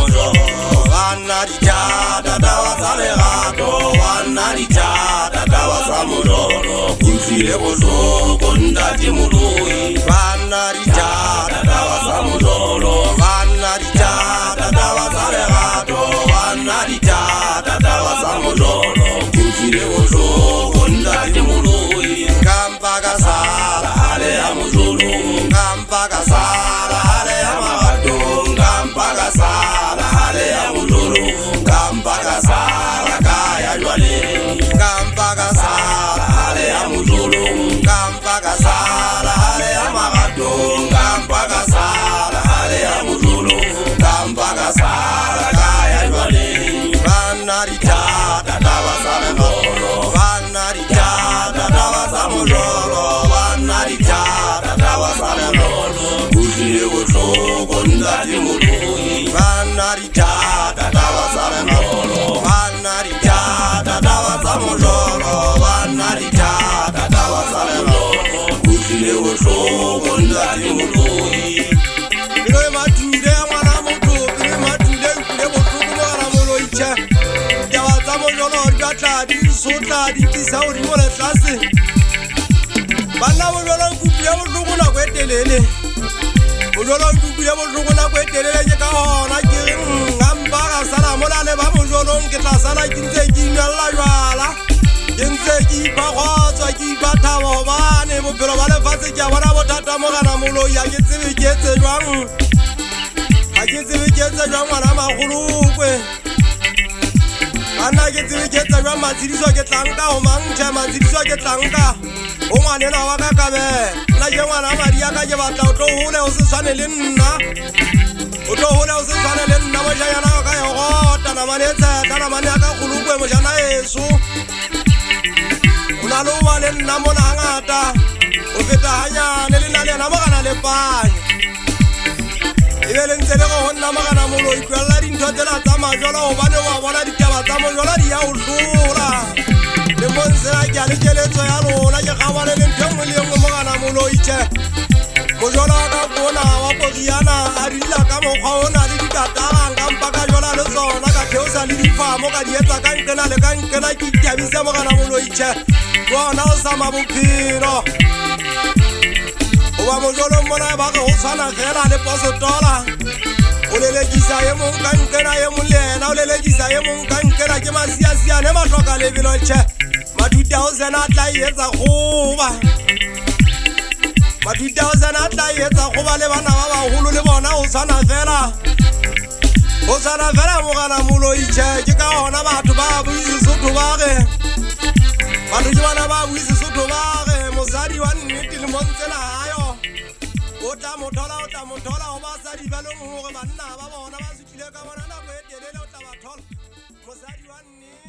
mojolo Wana dijada dawa sale gato Wana dijada dawa sa mojolo Kunsile bozo kondati Moloi Wana dijada dawa sa mojolo Wana dijada dawa sale gato Wana dijada dawa sa mojolo Kunsile bozo kondati Moloi Kampaka sala hale ya mojolo Kampaka sala hale ya magato Kampaka sala hale ya mojolo Kampaka sala kaya jwale Kampaka sala hale ya mojolo Kampaka sala hale ya magato Kampaka sala hale ya mojolo Kampaka sala kaya jwale Bana dijada dawa sa mojolo Bana dijada dawa sa mojolo Bana dijada dawa sa mojolo Kunsile bozo kondati Moloi Bana dijada dawa sa mojolo Bana dijada dawa sa mojolo Bana dijada dawa sa mojolo Kunsile bozo kondati Moloi Pilo matude mwana moto Pilo matude kule bozo mwana Moloi cha Dawa sa mojolo Jata di sota di kisa uri mole klase Bana mojolo kupile bozo na kwetelele Mojolo kupile bozo na kwetelele Jeka hona kiri Ngambaka sala molale ba mojolo Nketa sala kinse kinyala jwala Kinse kipa khotwa kipa thabo bane Bopelo ba lefatshe ke bona bothata mo kana Moloi ya ke tsebe ke etse jwang Ha ke tsebe ke etse jwang ngwana magolokwe Bana ke tsebe ke etse jwang matshidiso ke tlanka o mangthe matshidiso ke tlanka O ngwanena wa ka kabe Nna ke ngwana maria ka ke batla o tlo hole o se tshwane le nna O tlo hole o se tshwane le nna mojanyana o ka yo gota namane e tsheta namane ya ka golokwe mojana eso O na le o ba le nna mona hangata O feta hanyane le na le na mo kana le panya Ebe le ntse le go nna mo kana Moloi Tloella dintho tsena tsa majolo Hobane wa bona ditaba tsa mojolo di ya o hlola Le monsela ke a le keletso ya lona Ke kgabane le ntho engwe le engwe mo kana Moloi tje Mojolo wa ka bona wa Poriana A rile ka mokgwa o na le dikatara Nka mpaka jola le tsona Ka theosa le difamo Ka di etsa ka nkena le ka nkena Ke itabise mo kana Moloi tje Bona o sama bophelo Oba mojolo mona ba re ho tshwana fela le posotola O lelekisa ye mong ka nkena ye mong le yena O lelekisa ye mong ka nkena Ke masia-siane ma hloka lebelo tje Mathuti a o sena a tla etsa kgoba Mathuti a o sena a tla etsa kgoba Le bana ba baholo le bona o tshwana fela O tshwana fela mo kana Moloi tje Ke ka hona batho ba buise sotho ba re Batho ke bana ba buise sotho ba re Mosadi wa nnete le montsela hayo O tla mothola Ho basadi ba leng hore banna ba bona ba sutile ka bona nako e telele o tla ba thola Mosadi wa nnete